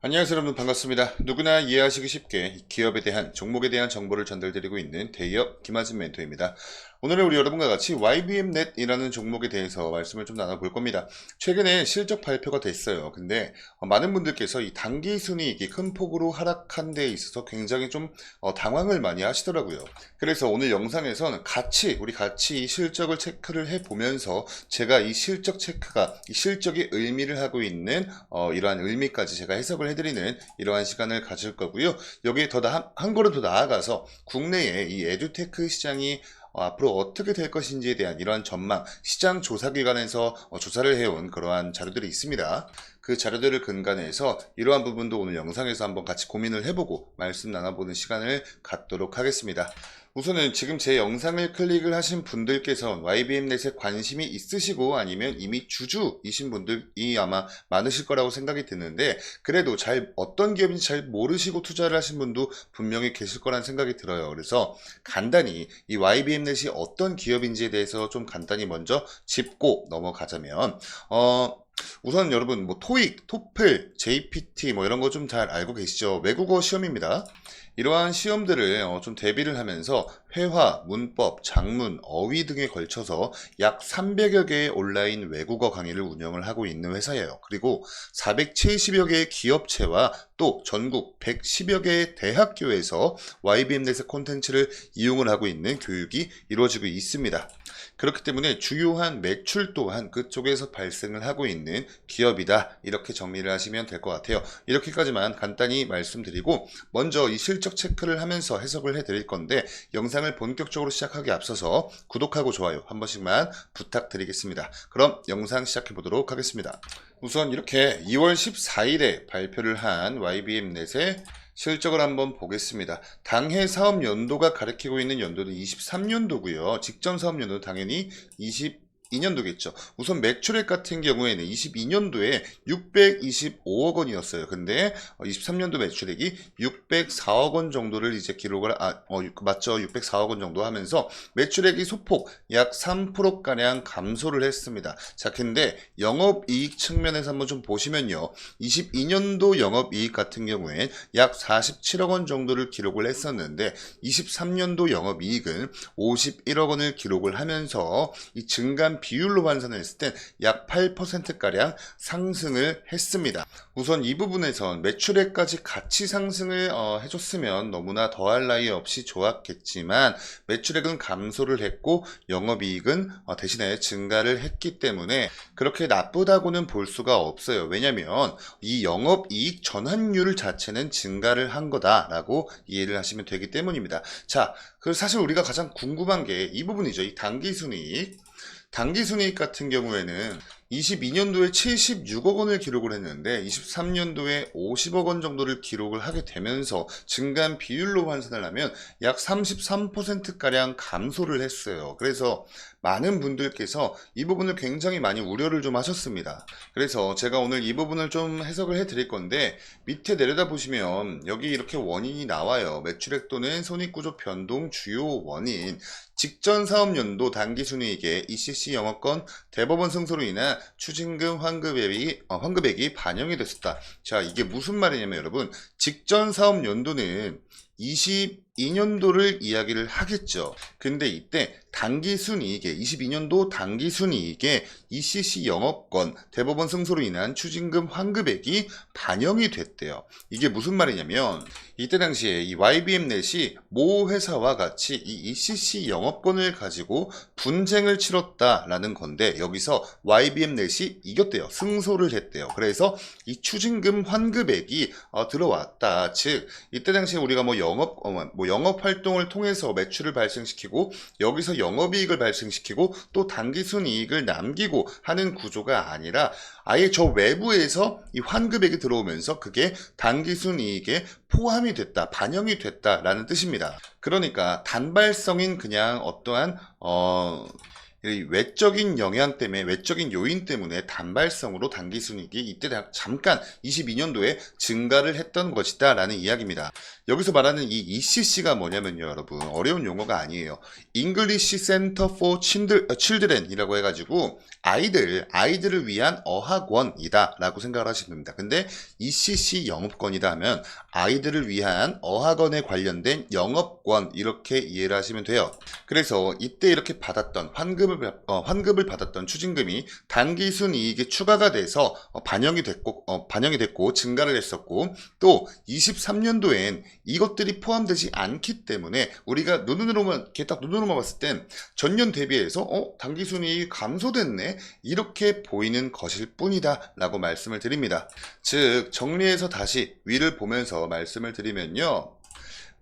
안녕하세요 여러분, 반갑습니다. 누구나 이해하시기 쉽게 기업에 대한 종목에 대한 정보를 전달드리고 있는 대기업 김하진 멘토입니다. 오늘은 우리 여러분과 같이 YBMNet이라는 종목에 대해서 말씀을 좀 나눠볼 겁니다. 최근에 실적 발표가 됐어요. 근데 많은 분들께서 이 단기 순이익이 큰 폭으로 하락한 데 있어서 굉장히 좀 당황을 많이 하시더라고요. 그래서 오늘 영상에서는 우리 같이 이 실적을 체크를 해보면서 제가 이 실적 체크가 이 실적의 의미를 하고 있는 이러한 의미까지 제가 해석을 해드리는 이러한 시간을 가질 거고요. 여기에 한 걸음 더 나아가서 국내의 이 에듀테크 시장이 앞으로 어떻게 될 것인지에 대한 이러한 전망, 시장 조사기관에서 조사를 해온 그러한 자료들이 있습니다. 그 자료들을 근간해서 이러한 부분도 오늘 영상에서 한번 같이 고민을 해보고 말씀 나눠보는 시간을 갖도록 하겠습니다. 우선은 지금 제 영상을 클릭을 하신 분들께서 YBM넷에 관심이 있으시고 아니면 이미 주주이신 분들이 아마 많으실 거라고 생각이 드는데, 그래도 어떤 기업인지 잘 모르시고 투자를 하신 분도 분명히 계실 거란 생각이 들어요. 그래서 간단히 이 YBM넷이 어떤 기업인지에 대해서 좀 간단히 먼저 짚고 넘어가자면, 우선 여러분 토익, 토플, JPT 이런 거 좀 잘 알고 계시죠? 외국어 시험입니다. 이러한 시험들을 좀 대비를 하면서 회화, 문법, 작문, 어휘 등에 걸쳐서 약 300여 개의 온라인 외국어 강의를 운영을 하고 있는 회사예요. 그리고 470여 개의 기업체와 또 전국 110여 개의 대학교에서 YBM넷의 콘텐츠를 이용을 하고 있는 교육이 이루어지고 있습니다. 그렇기 때문에 주요한 매출 또한 그쪽에서 발생을 하고 있는 기업이다, 이렇게 정리를 하시면 될 것 같아요. 이렇게까지만 간단히 말씀드리고 먼저 이 실적 체크를 하면서 해석을 해드릴 건데, 영상을 본격적으로 시작하기 앞서서 구독하고 좋아요 한 번씩만 부탁드리겠습니다. 그럼 영상 시작해 보도록 하겠습니다. 우선 이렇게 2월 14일에 발표를 한 YBM넷의 실적을 한번 보겠습니다. 당해 사업 연도가 가리키고 있는 연도는 23년도고요. 직전 사업 연도는 당연히 22년도겠죠. 우선 매출액 같은 경우에는 22년도에 625억 원이었어요. 근데 23년도 매출액이 604억 원 정도를 이제 기록을 맞죠? 604억 원 정도 하면서 매출액이 소폭 약 3%가량 감소를 했습니다. 자, 근데 영업이익 측면에서 한번 좀 보시면요. 22년도 영업이익 같은 경우엔 약 47억 원 정도를 기록을 했었는데 23년도 영업이익은 51억 원을 기록을 하면서 이 증감 비율로 환산했을 땐 약 8%가량 상승을 했습니다. 우선 이 부분에선 매출액까지 같이 상승을 해줬으면 너무나 더할 나위 없이 좋았겠지만, 매출액은 감소를 했고 영업이익은 대신에 증가를 했기 때문에 그렇게 나쁘다고는 볼 수가 없어요. 왜냐면 이 영업이익 전환율 자체는 증가를 한 거다라고 이해를 하시면 되기 때문입니다. 자, 그래서 사실 우리가 가장 궁금한 게 이 부분이죠. 이 당기순이익. 당기순이익 같은 경우에는 22년도에 76억 원을 기록을 했는데 23년도에 50억 원 정도를 기록을 하게 되면서 증감 비율로 환산을 하면 약 33%가량 감소를 했어요. 그래서 많은 분들께서 이 부분을 굉장히 많이 우려를 좀 하셨습니다. 그래서 제가 오늘 이 부분을 좀 해석을 해 드릴 건데, 밑에 내려다 보시면 여기 이렇게 원인이 나와요. 매출액 또는 손익구조 변동 주요 원인. 직전 사업연도 당기순이익에 ECC 영업권 대법원 승소로 인한 추징금 환급액이 반영이 됐었다. 자, 이게 무슨 말이냐면 여러분, 직전 사업연도는 22년도를 이야기를 하겠죠. 근데 이때 당기순이익에 22년도 당기순이익에 ECC 영업권 대법원 승소로 인한 추징금 환급액이 반영이 됐대요. 이게 무슨 말이냐면 이때 당시에 이 YBM넷이 모 회사와 같이 이 ECC 영업권을 가지고 분쟁을 치렀다라는 건데, 여기서 YBM넷이 이겼대요. 승소를 했대요. 그래서 이 추징금 환급액이 들어왔다. 즉 이때 당시에 우리가 영업 활동을 통해서 매출을 발생시키고 여기서 영업이익을 발생시키고 또 당기순이익을 남기고 하는 구조가 아니라 아예 저 외부에서 이 환급액이 들어오면서 그게 당기순이익에 포함이 됐다, 반영이 됐다라는 뜻입니다. 그러니까 단발성인 그냥 어떠한 이 외적인 영향 때문에, 외적인 요인 때문에 단발성으로 단기순이익이 이때 잠깐 22년도에 증가를 했던 것이다 라는 이야기입니다. 여기서 말하는 이 ECC가 뭐냐면요, 여러분, 어려운 용어가 아니에요. English Center for Children이라고 해가지고 아이들을 위한 어학원이다 라고 생각을 하시면 됩니다. 근데 ECC 영업권이다 하면 아이들을 위한 어학원에 관련된 영업권, 이렇게 이해를 하시면 돼요. 그래서 이때 이렇게 받았던 환급을 받았던 추징금이 단기순이익에 추가가 돼서 반영이 됐고 증가를 했었고, 또 23년도엔 이것들이 포함되지 않기 때문에 우리가 눈으로만 봤을 땐 전년 대비해서 단기순이익이 감소됐네, 이렇게 보이는 것일 뿐이다 라고 말씀을 드립니다. 즉 정리해서 다시 위를 보면서 말씀을 드리면요,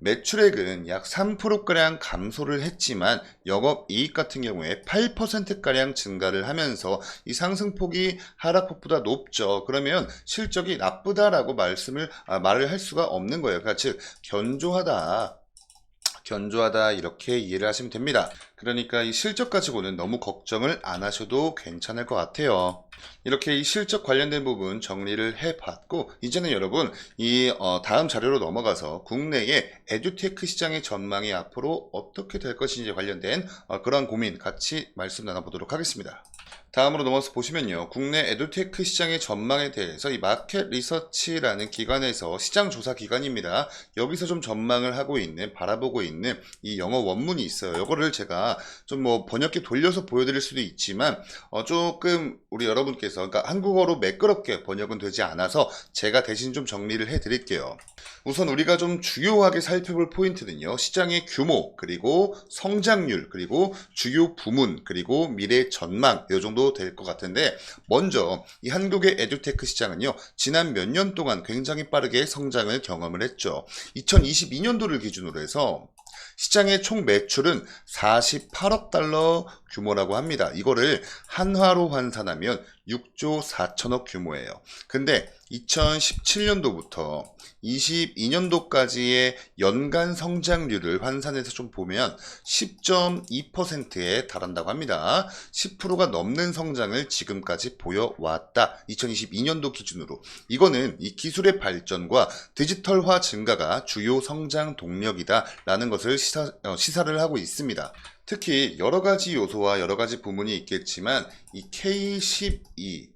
매출액은 약 3%가량 감소를 했지만 영업이익 같은 경우에 8%가량 증가를 하면서 이 상승폭이 하락폭보다 높죠. 그러면 실적이 나쁘다라고 말을 할 수가 없는 거예요. 그러니까 즉 견조하다 이렇게 이해를 하시면 됩니다. 그러니까 이 실적 가지고는 너무 걱정을 안 하셔도 괜찮을 것 같아요. 이렇게 이 실적 관련된 부분 정리를 해봤고, 이제는 여러분 이 다음 자료로 넘어가서 국내의 에듀테크 시장의 전망이 앞으로 어떻게 될 것인지 관련된 그런 고민 같이 말씀 나눠보도록 하겠습니다. 다음으로 넘어서 보시면요, 국내 에듀테크 시장의 전망에 대해서 이 마켓 리서치라는 기관에서, 시장 조사 기관입니다, 여기서 좀 전망을 바라보고 있는 이 영어 원문이 있어요. 이거를 제가 좀 번역기 돌려서 보여드릴 수도 있지만 조금 우리 여러분께서, 그러니까 한국어로 매끄럽게 번역은 되지 않아서 제가 대신 좀 정리를 해드릴게요. 우선 우리가 좀 주요하게 살펴볼 포인트는요, 시장의 규모, 그리고 성장률, 그리고 주요 부문, 그리고 미래 전망, 이 정도 될 것 같은데, 먼저 이 한국의 에듀테크 시장은요, 지난 몇 년 동안 굉장히 빠르게 성장을 경험을 했죠. 2022년도를 기준으로 해서 시장의 총 매출은 48억 달러 규모라고 합니다. 이거를 한화로 환산하면 6조 4천억 규모예요. 근데 2017년도부터 22년도까지의 연간 성장률을 환산해서 좀 보면 10.2%에 달한다고 합니다. 10%가 넘는 성장을 지금까지 보여왔다. 2022년도 기준으로. 이거는 이 기술의 발전과 디지털화 증가가 주요 성장 동력이다 라는 것을 시사를 하고 있습니다. 특히 여러가지 요소와 여러가지 부문이 있겠지만 이 K12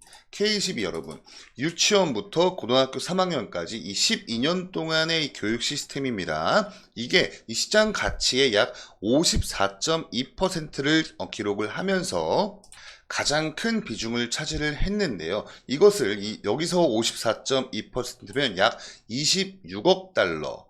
여러분, 유치원부터 고등학교 3학년까지 이 12년 동안의 이 교육 시스템입니다. 이게 이 시장 가치의 약 54.2%를 기록을 하면서 가장 큰 비중을 차지를 했는데요. 이것을 여기서 54.2%면 약 26억 달러,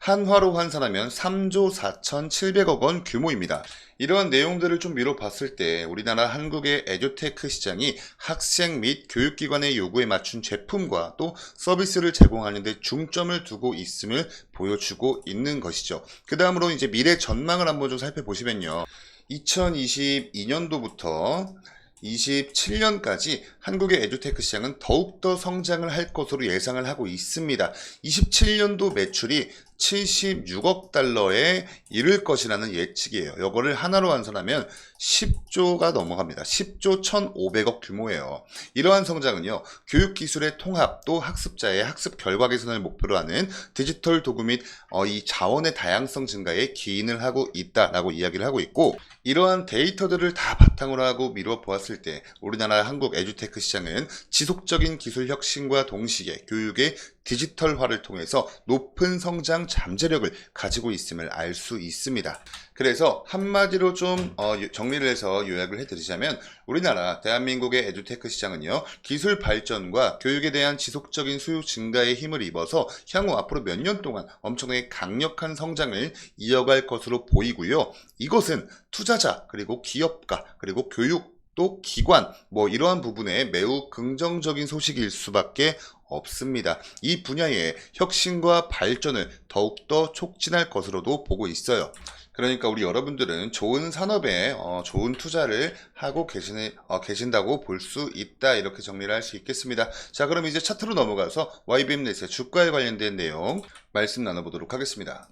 한화로 환산하면 3조 4,700억 원 규모입니다. 이러한 내용들을 좀 미뤄봤을 때 우리나라 한국의 에듀테크 시장이 학생 및 교육기관의 요구에 맞춘 제품과 또 서비스를 제공하는 데 중점을 두고 있음을 보여주고 있는 것이죠. 그 다음으로 이제 미래 전망을 한번 좀 살펴보시면요, 2022년도부터 27년까지 한국의 에듀테크 시장은 더욱더 성장을 할 것으로 예상을 하고 있습니다. 27년도 매출이 76억 달러에 이를 것이라는 예측이에요. 이거를 하나로 환산하면 10조가 넘어갑니다. 10조 1,500억 규모예요. 이러한 성장은요, 교육기술의 통합, 또 학습자의 학습 결과 개선을 목표로 하는 디지털 도구 및 이 자원의 다양성 증가에 기인을 하고 있다라고 이야기를 하고 있고, 이러한 데이터들을 다 바탕으로 하고 미루어 보았을 때 우리나라 한국 에듀테크 시장은 지속적인 기술 혁신과 동시에 교육의 디지털화를 통해서 높은 성장 잠재력을 가지고 있음을 알 수 있습니다. 그래서 한마디로 좀 정리를 해서 요약을 해드리자면, 우리나라 대한민국의 에듀테크 시장은요, 기술 발전과 교육에 대한 지속적인 수요 증가에 힘을 입어서 향후 앞으로 몇 년 동안 엄청나게 강력한 성장을 이어갈 것으로 보이고요. 이것은 투자자, 그리고 기업가, 그리고 교육, 또 기관, 이러한 부분에 매우 긍정적인 소식일 수밖에 없습니다. 이 분야의 혁신과 발전을 더욱더 촉진할 것으로도 보고 있어요. 그러니까 우리 여러분들은 좋은 산업에 좋은 투자를 하고 계신다고 볼 수 있다, 이렇게 정리를 할 수 있겠습니다. 자, 그럼 이제 차트로 넘어가서 YBM넷의 주가에 관련된 내용 말씀 나눠보도록 하겠습니다.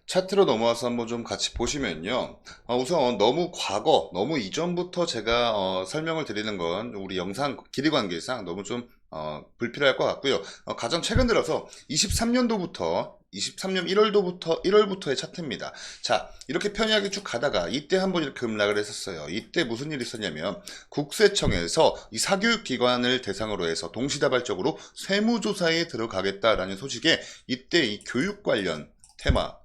차트로 넘어와서 한번 좀 같이 보시면요. 우선 너무 과거, 너무 이전부터 제가 설명을 드리는 건 우리 영상 길이 관계상 너무 좀 불필요할 것 같고요. 가장 최근 들어서 23년 1월부터의 차트입니다. 자, 이렇게 편하게 쭉 가다가 이때 한번 이렇게 급락을 했었어요. 이때 무슨 일이 있었냐면 국세청에서 이 사교육기관을 대상으로 해서 동시다발적으로 세무조사에 들어가겠다라는 소식에 이때 이 교육 관련 테마,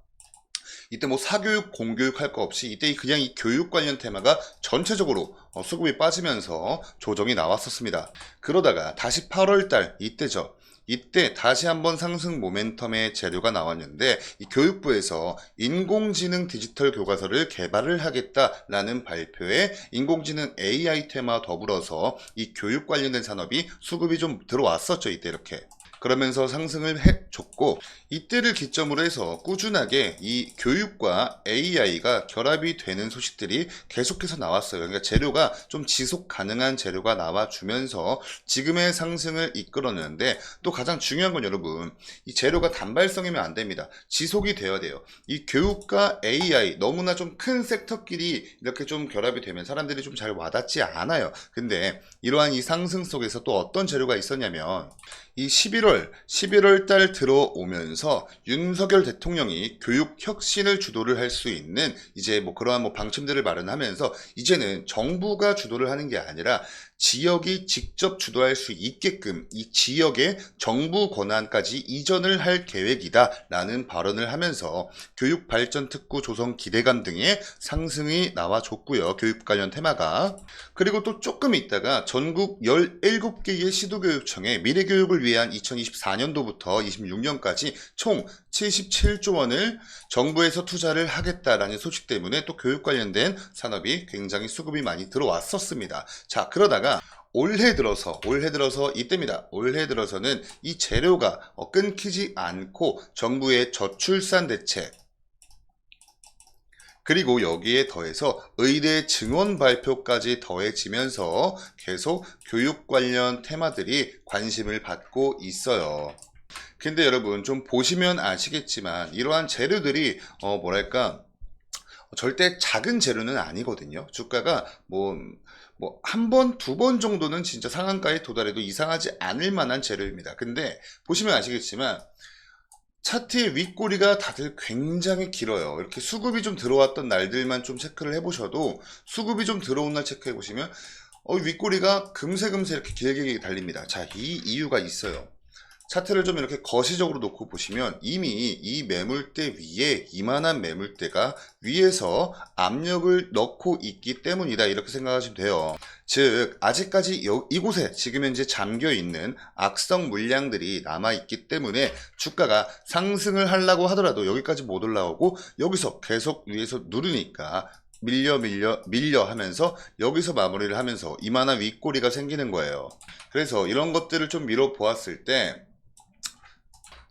이때 뭐 사교육, 공교육 할 거 없이 이때 그냥 이 교육 관련 테마가 전체적으로 수급이 빠지면서 조정이 나왔었습니다. 그러다가 다시 8월달 이때죠. 이때 다시 한번 상승 모멘텀의 재료가 나왔는데 이 교육부에서 인공지능 디지털 교과서를 개발을 하겠다라는 발표에 인공지능 AI 테마 더불어서 이 교육 관련된 산업이 수급이 좀 들어왔었죠. 이때 이렇게. 그러면서 상승을 해줬고 이때를 기점으로 해서 꾸준하게 이 교육과 AI가 결합이 되는 소식들이 계속해서 나왔어요. 그러니까 재료가 좀 지속 가능한 재료가 나와주면서 지금의 상승을 이끌었는데 또 가장 중요한 건 여러분 이 재료가 단발성이면 안 됩니다. 지속이 되어야 돼요. 이 교육과 AI 너무나 좀 큰 섹터끼리 이렇게 좀 결합이 되면 사람들이 좀 잘 와닿지 않아요. 근데 이러한 이 상승 속에서 또 어떤 재료가 있었냐면 이 11월 달 들어오면서 윤석열 대통령이 교육 혁신을 주도를 할 수 있는 이제 뭐 그러한 뭐 방침들을 마련하면서 이제는 정부가 주도를 하는 게 아니라 지역이 직접 주도할 수 있게끔 이 지역의 정부 권한까지 이전을 할 계획이다 라는 발언을 하면서 교육 발전 특구 조성 기대감 등의 상승이 나와줬고요. 교육 관련 테마가. 그리고 또 조금 있다가 전국 17개의 시도교육청에 미래교육을 위한 2024년도부터 26년까지 총 77조 원을 정부에서 투자를 하겠다라는 소식 때문에 또 교육 관련된 산업이 굉장히 수급이 많이 들어왔었습니다. 자, 그러다가 올해 들어서 이때입니다. 올해 들어서는 이 재료가 끊기지 않고 정부의 저출산 대책 그리고 여기에 더해서 의대 증원 발표까지 더해지면서 계속 교육 관련 테마들이 관심을 받고 있어요. 근데 여러분 좀 보시면 아시겠지만 이러한 재료들이 뭐랄까 절대 작은 재료는 아니거든요. 주가가 뭐 한 번, 두 번 정도는 진짜 상한가에 도달해도 이상하지 않을 만한 재료입니다. 근데 보시면 아시겠지만 차트의 윗꼬리가 다들 굉장히 길어요. 이렇게 수급이 좀 들어왔던 날들만 좀 체크를 해보셔도 수급이 좀 들어온 날 체크해 보시면 윗꼬리가 금세금세 이렇게 길게 달립니다. 자, 이 이유가 있어요. 차트를 좀 이렇게 거시적으로 놓고 보시면 이미 이 매물대 위에 이만한 매물대가 위에서 압력을 넣고 있기 때문이다 이렇게 생각하시면 돼요. 즉 아직까지 이곳에 지금 현재 잠겨있는 악성 물량들이 남아있기 때문에 주가가 상승을 하려고 하더라도 여기까지 못 올라오고 여기서 계속 위에서 누르니까 밀려 하면서 여기서 마무리를 하면서 이만한 윗꼬리가 생기는 거예요. 그래서 이런 것들을 좀 미뤄 보았을 때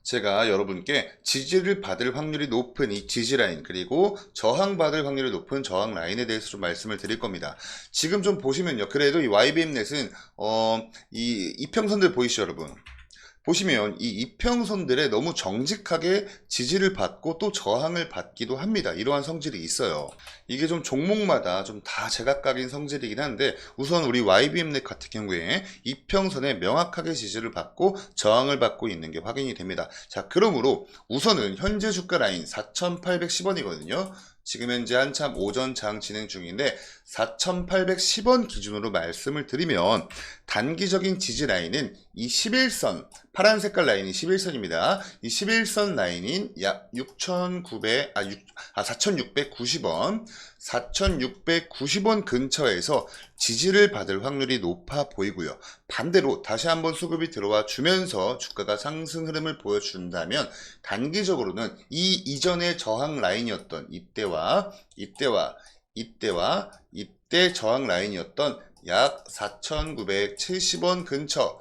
제가 여러분께 지지를 받을 확률이 높은 이 지지라인 그리고 저항받을 확률이 높은 저항 라인에 대해서 좀 말씀을 드릴 겁니다. 지금 좀 보시면요. 그래도 이 YBM넷은 이 이평선들 보이시죠 여러분? 보시면 이 이평선들에 너무 정직하게 지지를 받고 또 저항을 받기도 합니다. 이러한 성질이 있어요. 이게 좀 종목마다 좀 다 제각각인 성질이긴 한데 우선 우리 YBM넷 같은 경우에 이평선에 명확하게 지지를 받고 저항을 받고 있는 게 확인이 됩니다. 자, 그러므로 우선은 현재 주가 라인 4,810원이거든요. 지금 현재 한참 오전 장 진행 중인데 4,810원 기준으로 말씀을 드리면 단기적인 지지 라인은 이 11선 파란 색깔 라인이 11선입니다. 이 11선 라인인 약 4,690원 4,690원 근처에서 지지를 받을 확률이 높아 보이고요. 반대로 다시 한번 수급이 들어와 주면서 주가가 상승 흐름을 보여준다면 단기적으로는 이 이전의 저항 라인이었던 이때 저항 라인이었던 약 4,970원 근처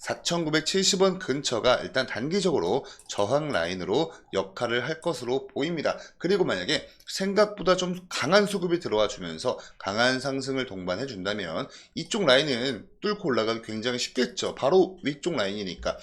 4,970원 근처가 일단 단기적으로 저항 라인으로 역할을 할 것으로 보입니다. 그리고 만약에 생각보다 좀 강한 수급이 들어와 주면서 강한 상승을 동반해 준다면 이쪽 라인은 뚫고 올라가기 굉장히 쉽겠죠. 바로 위쪽 라인이니까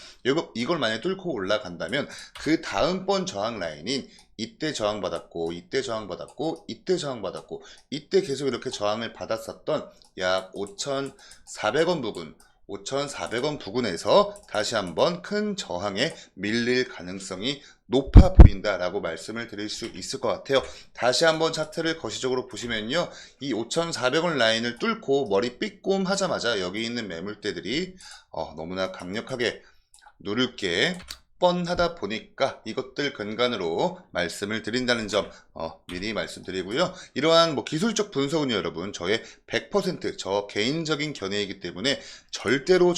이걸 만약에 뚫고 올라간다면 그 다음번 저항 라인인 이때 저항받았고, 이때 저항받았고, 이때 저항받았고, 이때 계속 이렇게 저항을 받았었던 약 5,400원 부근, 5,400원 부근에서 다시 한번 큰 저항에 밀릴 가능성이 높아 보인다라고 말씀을 드릴 수 있을 것 같아요. 다시 한번 차트를 거시적으로 보시면요. 이 5,400원 라인을 뚫고 머리 삐꼼 하자마자 여기 있는 매물대들이 너무나 강력하게 누를 게 뻔하다 보니까 이것들 근간으로 말씀을 드린다는 점 미리 말씀드리고요. 이러한 기술적 분석은요, 여러분, 저의 100% 개인적인 견해이기 때문에 절대로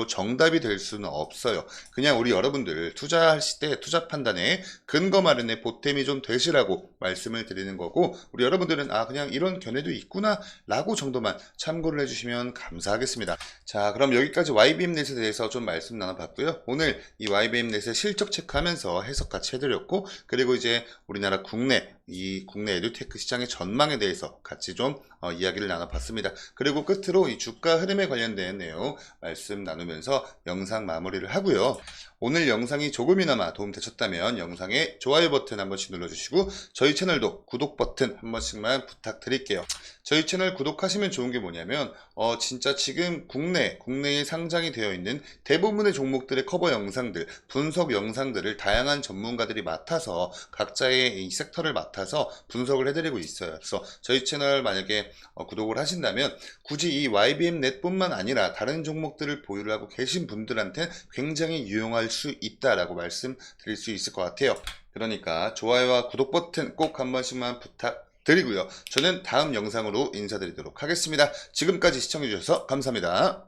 정답이 될 수는 없어요. 그냥 우리 여러분들 투자하실 때 투자 판단에 근거 마련에 보탬이 좀 되시라고 말씀을 드리는 거고, 우리 여러분들은 그냥 이런 견해도 있구나 라고 정도만 참고를 해주시면 감사하겠습니다. 자, 그럼 여기까지 YBM넷에 대해서 좀 말씀 나눠봤고요. 오늘 이 YBM넷의 실적 체크하면서 해석 같이 해드렸고, 그리고 이제 우리나라 국내 에듀테크 시장의 전망에 대해서 같이 좀 이야기를 나눠봤습니다. 그리고 끝으로 이 주가 흐름에 관련된 내용 말씀 나누면서 영상 마무리를 하고요. 오늘 영상이 조금이나마 도움되셨다면 영상에 좋아요 버튼 한 번씩 눌러주시고 저희 채널도 구독 버튼 한 번씩만 부탁드릴게요. 저희 채널 구독하시면 좋은 게 뭐냐면 진짜 지금 국내에 상장이 되어 있는 대부분의 종목들의 커버 영상들, 분석 영상들을 다양한 전문가들이 맡아서 각자의 이 섹터를 맡아서 분석을 해드리고 있어요. 그래서 저희 채널 만약에 구독을 하신다면 굳이 이 YBM넷 뿐만 아니라 다른 종목들을 보유를 하고 계신 분들한테 굉장히 유용할 수 있다라고 말씀드릴 수 있을 것 같아요. 그러니까 좋아요와 구독 버튼 꼭 한 번씩만 부탁드리고요. 저는 다음 영상으로 인사드리도록 하겠습니다. 지금까지 시청해주셔서 감사합니다.